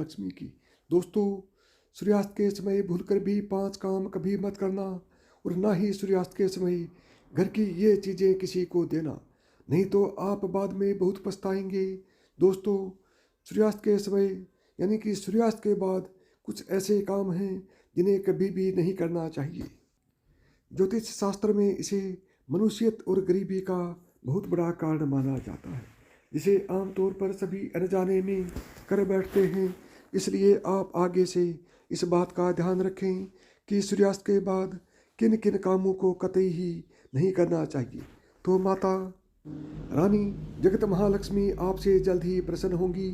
लक्ष्मी की। दोस्तों, सूर्यास्त के समय भूलकर भी 5 काम कभी मत करना, और ना ही सूर्यास्त के समय घर की ये चीज़ें किसी को देना, नहीं तो आप बाद में बहुत पछताएंगे। दोस्तों, सूर्यास्त के समय यानी कि सूर्यास्त के बाद कुछ ऐसे काम हैं जिन्हें कभी भी नहीं करना चाहिए। ज्योतिष शास्त्र में इसे मनुष्यत और गरीबी का बहुत बड़ा कारण माना जाता है, जिसे आमतौर पर सभी अनजाने में कर बैठते हैं। इसलिए आप आगे से इस बात का ध्यान रखें कि सूर्यास्त के बाद किन किन कामों को कतई ही नहीं करना चाहिए। तो माता रानी जगत महालक्ष्मी आपसे जल्द ही प्रसन्न होंगी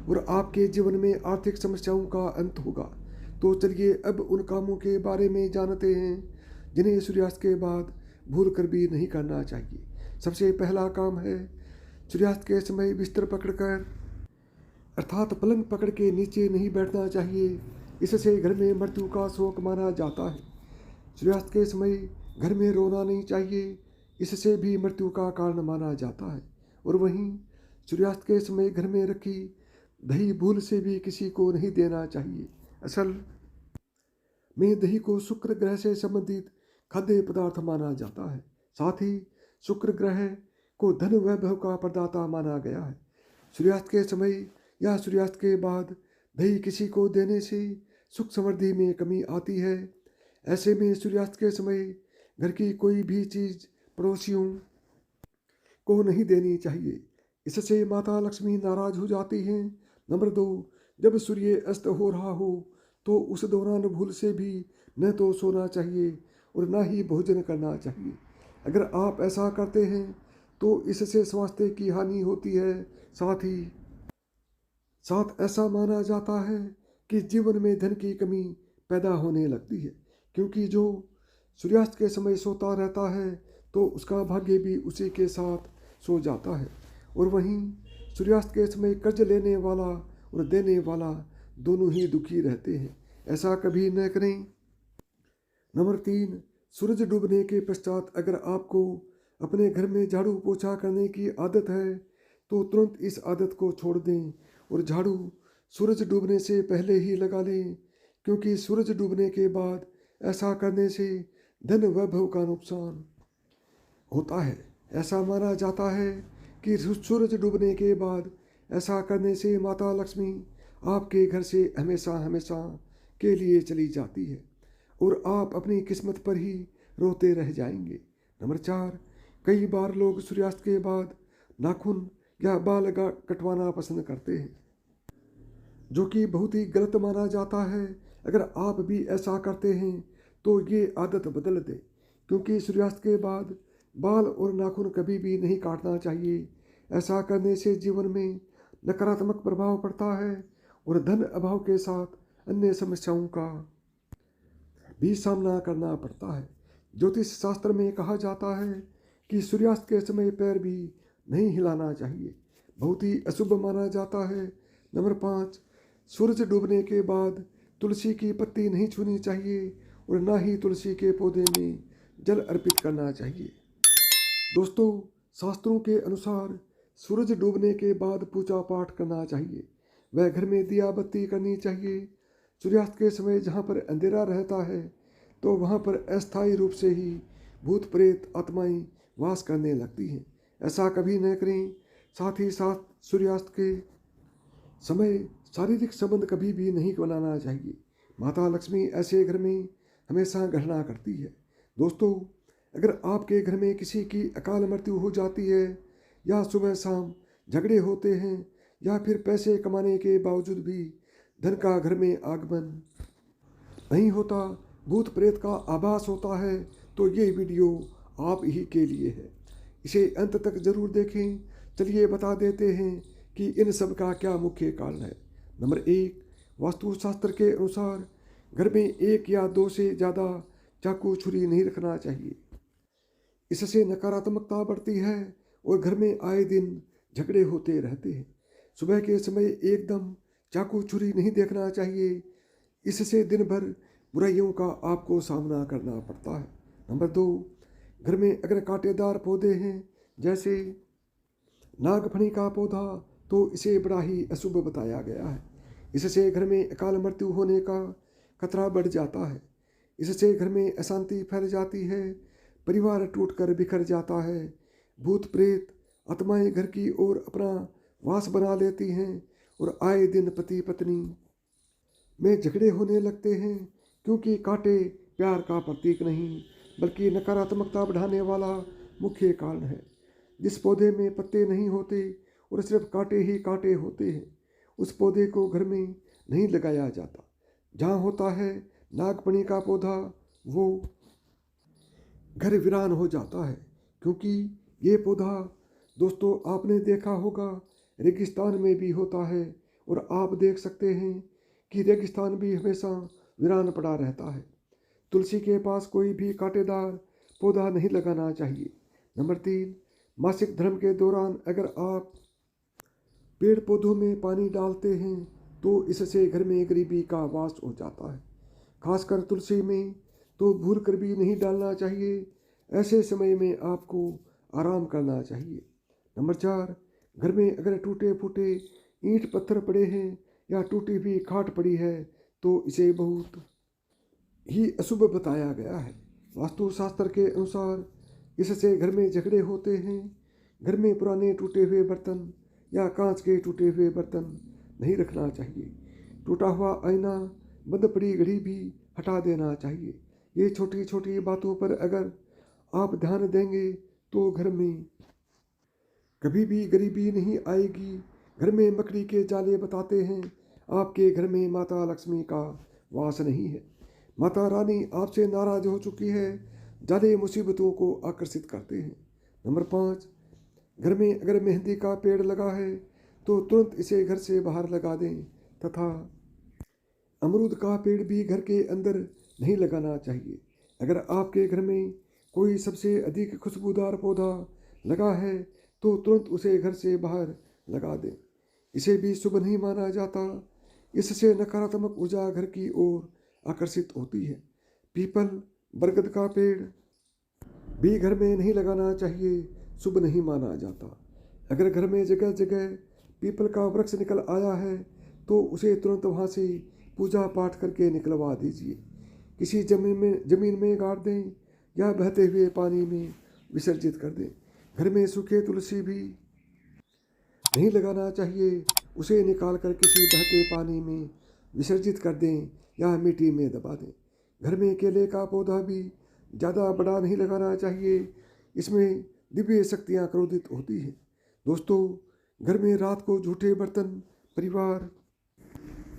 और आपके जीवन में आर्थिक समस्याओं का अंत होगा। तो चलिए अब उन कामों के बारे में जानते हैं जिन्हें सूर्यास्त के बाद भूल कर भी नहीं करना चाहिए। सबसे पहला काम है, सूर्यास्त के समय बिस्तर पकड़कर अर्थात पलंग पकड़ के नीचे नहीं बैठना चाहिए। इससे घर में मृत्यु का शोक माना जाता है। सूर्यास्त के समय घर में रोना नहीं चाहिए, इससे भी मृत्यु का कारण माना जाता है। और वहीं सूर्यास्त के समय घर में रखी दही भूल से भी किसी को नहीं देना चाहिए। असल में दही को शुक्र ग्रह से संबंधित खाद्य पदार्थ माना जाता है। साथ ही शुक्र ग्रह को धन वैभव का प्रदाता माना गया है। सूर्यास्त के समय या सूर्यास्त के बाद दही किसी को देने से सुख समृद्धि में कमी आती है। ऐसे में सूर्यास्त के समय घर की कोई भी चीज़ पड़ोसियों को नहीं देनी चाहिए, इससे माता लक्ष्मी नाराज हो जाती हैं। नंबर 2, जब सूर्य अस्त हो रहा हो तो उस दौरान भूल से भी न तो सोना चाहिए और ना ही भोजन करना चाहिए। अगर आप ऐसा करते हैं तो इससे स्वास्थ्य की हानि होती है। साथ ऐसा माना जाता है कि जीवन में धन की कमी पैदा होने लगती है, क्योंकि जो सूर्यास्त के समय सोता रहता है तो उसका भाग्य भी उसी के साथ सो जाता है। और वहीं सूर्यास्त के समय कर्ज लेने वाला और देने वाला दोनों ही दुखी रहते हैं। ऐसा कभी न करें। नंबर 3, सूरज डूबने के पश्चात अगर आपको अपने घर में झाड़ू पोछा करने की आदत है तो तुरंत इस आदत को छोड़ दें और झाड़ू सूरज डूबने से पहले ही लगा लें, क्योंकि सूरज डूबने के बाद ऐसा करने से धन वैभव का नुकसान होता है। ऐसा माना जाता है कि सूरज डूबने के बाद ऐसा करने से माता लक्ष्मी आपके घर से हमेशा हमेशा के लिए चली जाती है और आप अपनी किस्मत पर ही रोते रह जाएंगे। नंबर 4, कई बार लोग सूर्यास्त के बाद नाखून या बाल कटवाना पसंद करते हैं, जो कि बहुत ही गलत माना जाता है। अगर आप भी ऐसा करते हैं तो ये आदत बदल दें, क्योंकि सूर्यास्त के बाद बाल और नाखून कभी भी नहीं काटना चाहिए। ऐसा करने से जीवन में नकारात्मक प्रभाव पड़ता है और धन अभाव के साथ अन्य समस्याओं का भी सामना करना पड़ता है। ज्योतिष शास्त्र में कहा जाता है कि सूर्यास्त के समय पैर भी नहीं हिलाना चाहिए, बहुत ही अशुभ माना जाता है। नंबर 5, सूरज डूबने के बाद तुलसी की पत्ती नहीं छूनी चाहिए और ना ही तुलसी के पौधे में जल अर्पित करना चाहिए। दोस्तों, शास्त्रों के अनुसार सूरज डूबने के बाद पूजा पाठ करना चाहिए, वह घर में दिया बत्ती करनी चाहिए। सूर्यास्त के समय जहाँ पर अंधेरा रहता है तो वहाँ पर अस्थायी रूप से ही भूत प्रेत आत्माएं वास करने लगती हैं। ऐसा कभी न करें। साथ ही साथ सूर्यास्त के समय शारीरिक संबंध कभी भी नहीं बनाना चाहिए। माता लक्ष्मी ऐसे घर में हमेशा गणना करती है। दोस्तों, अगर आपके घर में किसी की अकाल मृत्यु हो जाती है या सुबह शाम झगड़े होते हैं या फिर पैसे कमाने के बावजूद भी धन का घर में आगमन नहीं होता, भूत प्रेत का आभास होता है, तो ये वीडियो आप ही के लिए है। इसे अंत तक जरूर देखें। चलिए बता देते हैं कि इन सब का क्या मुख्य कारण है। नंबर 1, वास्तुशास्त्र के अनुसार घर में 1 या 2 से ज़्यादा चाकू छुरी नहीं रखना चाहिए। इससे नकारात्मकता बढ़ती है और घर में आए दिन झगड़े होते रहते हैं। सुबह के समय एकदम चाकू छुरी नहीं देखना चाहिए, इससे दिन भर बुराइयों का आपको सामना करना पड़ता है। नंबर 2, घर में अगर कांटेदार पौधे हैं जैसे नागफनी का पौधा तो इसे बड़ा ही अशुभ बताया गया है। इससे घर में अकाल मृत्यु होने का खतरा बढ़ जाता है। इससे घर में अशांति फैल जाती है, परिवार टूटकर बिखर जाता है, भूत प्रेत आत्माएं घर की ओर अपना वास बना लेती हैं और आए दिन पति पत्नी में झगड़े होने लगते हैं, क्योंकि कांटे प्यार का प्रतीक नहीं बल्कि नकारात्मकता बढ़ाने वाला मुख्य कारण है। जिस पौधे में पत्ते नहीं होते और सिर्फ कांटे ही कांटे होते हैं, उस पौधे को घर में नहीं लगाया जाता। जहाँ होता है नागपणी का पौधा, वो घर वीरान हो जाता है, क्योंकि ये पौधा दोस्तों आपने देखा होगा रेगिस्तान में भी होता है, और आप देख सकते हैं कि रेगिस्तान भी हमेशा वीरान पड़ा रहता है। तुलसी के पास कोई भी कांटेदार पौधा नहीं लगाना चाहिए। नंबर 3, मासिक धर्म के दौरान अगर आप पेड़ पौधों में पानी डालते हैं तो इससे घर में गरीबी का वास हो जाता है। खासकर तुलसी में तो भूल कर भी नहीं डालना चाहिए। ऐसे समय में आपको आराम करना चाहिए। नंबर 4, घर में अगर टूटे फूटे ईंट पत्थर पड़े हैं या टूटी हुई खाट पड़ी है तो इसे बहुत ही अशुभ बताया गया है। वास्तुशास्त्र के अनुसार इससे घर में झगड़े होते हैं। घर में पुराने टूटे हुए बर्तन या कांच के टूटे हुए बर्तन नहीं रखना चाहिए। टूटा हुआ आईना, बंद पड़ी घड़ी भी हटा देना चाहिए। ये छोटी छोटी बातों पर अगर आप ध्यान देंगे तो घर में कभी भी गरीबी नहीं आएगी। घर में मकड़ी के जाले बताते हैं आपके घर में माता लक्ष्मी का वास नहीं है। माता रानी आपसे नाराज हो चुकी है। जाले मुसीबतों को आकर्षित करते हैं। नंबर 5, घर में अगर मेहंदी का पेड़ लगा है तो तुरंत इसे घर से बाहर लगा दें, तथा अमरूद का पेड़ भी घर के अंदर नहीं लगाना चाहिए। अगर आपके घर में कोई सबसे अधिक खुशबूदार पौधा लगा है तो तुरंत उसे घर से बाहर लगा दें। इसे भी शुभ नहीं माना जाता। इससे नकारात्मक ऊर्जा घर की ओर आकर्षित होती है। पीपल, बरगद का पेड़ भी घर में नहीं लगाना चाहिए, शुभ नहीं माना जाता। अगर घर में जगह जगह पीपल का वृक्ष निकल आया है तो उसे तुरंत वहाँ से पूजा पाठ करके निकलवा दीजिए। किसी जमीन में गाड़ दें या बहते हुए पानी में विसर्जित कर दें। घर में सूखे तुलसी भी नहीं लगाना चाहिए। उसे निकाल कर किसी बहते पानी में विसर्जित कर दें या मिट्टी में दबा दें। घर में केले का पौधा भी ज़्यादा बड़ा नहीं लगाना चाहिए। इसमें दिव्य शक्तियाँ क्रोधित होती हैं। दोस्तों, घर में रात को झूठे बर्तन, परिवार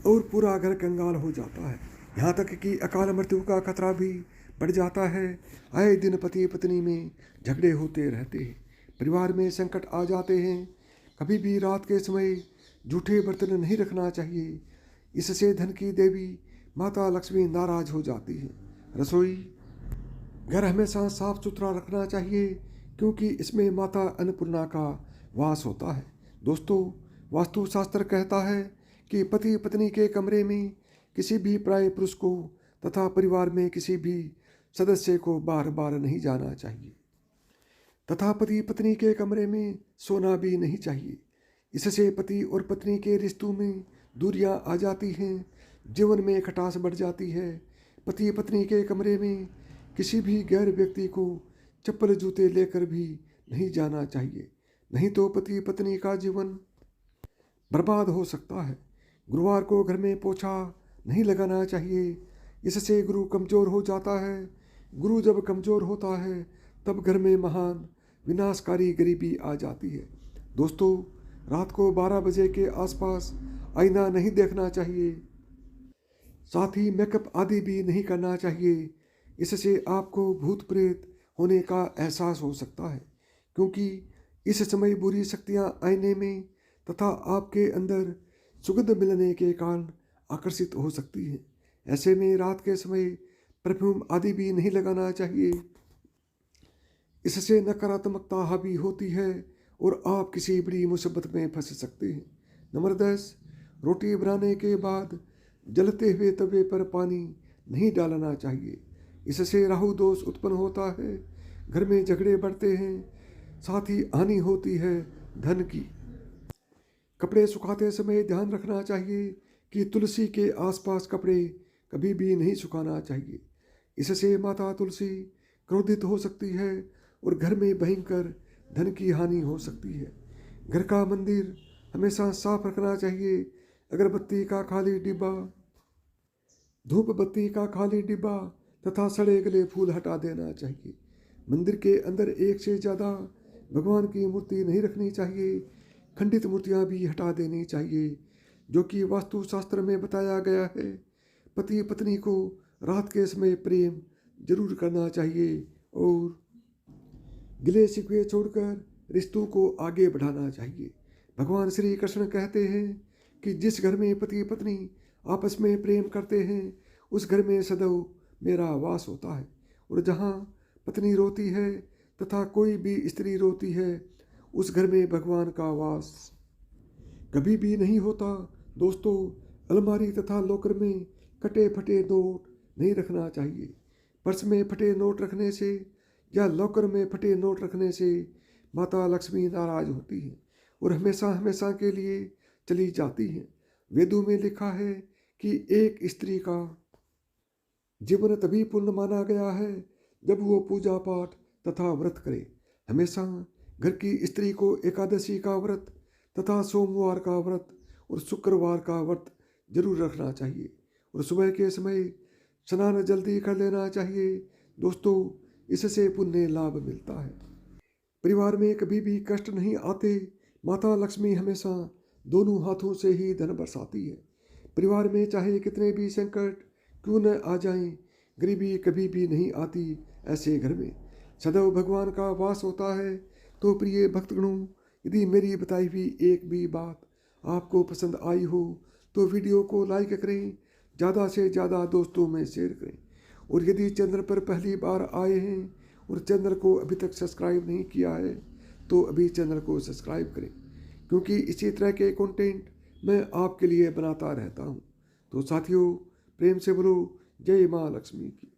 और पूरा घर कंगाल हो जाता है। यहाँ तक कि अकाल मृत्यु का खतरा भी बढ़ जाता है। आए दिन पति पत्नी में झगड़े होते रहते हैं, परिवार में संकट आ जाते हैं। कभी भी रात के समय झूठे बर्तन नहीं रखना चाहिए। इससे धन की देवी माता लक्ष्मी नाराज हो जाती है। रसोई घर हमेशा साफ सुथरा रखना चाहिए, क्योंकि इसमें माता अन्नपूर्णा का वास होता है। दोस्तों, वास्तुशास्त्र कहता है कि पति पत्नी के कमरे में किसी भी पराये पुरुष को तथा परिवार में किसी भी सदस्य को बार बार नहीं जाना चाहिए, तथा पति पत्नी के कमरे में सोना भी नहीं चाहिए। इससे पति और पत्नी के रिश्तों में दूरियां आ जाती हैं, जीवन में खटास बढ़ जाती है। पति पत्नी के कमरे में किसी भी गैर व्यक्ति को चप्पल जूते लेकर भी नहीं जाना चाहिए, नहीं तो पति पत्नी का जीवन बर्बाद हो सकता है। गुरुवार को घर में पोछा नहीं लगाना चाहिए। इससे गुरु कमज़ोर हो जाता है। गुरु जब कमज़ोर होता है तब घर में महान विनाशकारी गरीबी आ जाती है। दोस्तों, रात को 12 बजे के आसपास आईना नहीं देखना चाहिए। साथ ही मेकअप आदि भी नहीं करना चाहिए। इससे आपको भूत प्रेत होने का एहसास हो सकता है, क्योंकि इस समय बुरी शक्तियाँ आईने में तथा आपके अंदर सुगंध मिलने के कारण आकर्षित हो सकती हैं। ऐसे में रात के समय परफ्यूम आदि भी नहीं लगाना चाहिए। इससे नकारात्मकता हावी होती है और आप किसी बड़ी मुसीबत में फंस सकते हैं। नंबर 10, रोटी बनाने के बाद जलते हुए तवे पर पानी नहीं डालना चाहिए। इससे राहु दोष उत्पन्न होता है, घर में झगड़े बढ़ते हैं, साथ ही हानि होती है धन की। कपड़े सुखाते समय ध्यान रखना चाहिए कि तुलसी के आसपास कपड़े कभी भी नहीं सुखाना चाहिए। इससे माता तुलसी क्रोधित हो सकती है और घर में भयंकर धन की हानि हो सकती है। घर का मंदिर हमेशा साफ रखना चाहिए। अगरबत्ती का खाली डिब्बा, धूप बत्ती का खाली डिब्बा तथा सड़े गले फूल हटा देना चाहिए। मंदिर के अंदर एक से ज़्यादा भगवान की मूर्ति नहीं रखनी चाहिए। खंडित मूर्तियां भी हटा देनी चाहिए, जो कि वास्तुशास्त्र में बताया गया है। पति पत्नी को रात के समय प्रेम जरूर करना चाहिए और गिले शिकवे छोड़कर रिश्तों को आगे बढ़ाना चाहिए। भगवान श्री कृष्ण कहते हैं कि जिस घर में पति पत्नी आपस में प्रेम करते हैं उस घर में सदैव मेरा वास होता है, और जहाँ पत्नी रोती है तथा कोई भी स्त्री रोती है उस घर में भगवान का वास कभी भी नहीं होता। दोस्तों, अलमारी तथा लॉकर में कटे फटे नोट नहीं रखना चाहिए। पर्स में फटे नोट रखने से या लॉकर में फटे नोट रखने से माता लक्ष्मी नाराज होती है और हमेशा हमेशा के लिए चली जाती है। वेदों में लिखा है कि एक स्त्री का जीवन तभी पूर्ण माना गया है जब वो पूजा पाठ तथा व्रत करे। हमेशा घर की स्त्री को एकादशी का व्रत तथा सोमवार का व्रत और शुक्रवार का व्रत जरूर रखना चाहिए, और सुबह के समय स्नान जल्दी कर लेना चाहिए। दोस्तों, इससे पुण्य लाभ मिलता है। परिवार में कभी भी कष्ट नहीं आते। माता लक्ष्मी हमेशा दोनों हाथों से ही धन बरसाती है। परिवार में चाहे कितने भी संकट क्यों न आ जाएं, गरीबी कभी भी नहीं आती। ऐसे घर में सदैव भगवान का वास होता है। तो प्रिय भक्तगणों, यदि मेरी बताई हुई एक भी बात आपको पसंद आई हो तो वीडियो को लाइक करें, ज़्यादा से ज़्यादा दोस्तों में शेयर करें, और यदि चैनल पर पहली बार आए हैं और चैनल को अभी तक सब्सक्राइब नहीं किया है तो अभी चैनल को सब्सक्राइब करें, क्योंकि इसी तरह के कंटेंट मैं आपके लिए बनाता रहता हूँ। तो साथियों, प्रेम से बोलो जय माँ लक्ष्मी की।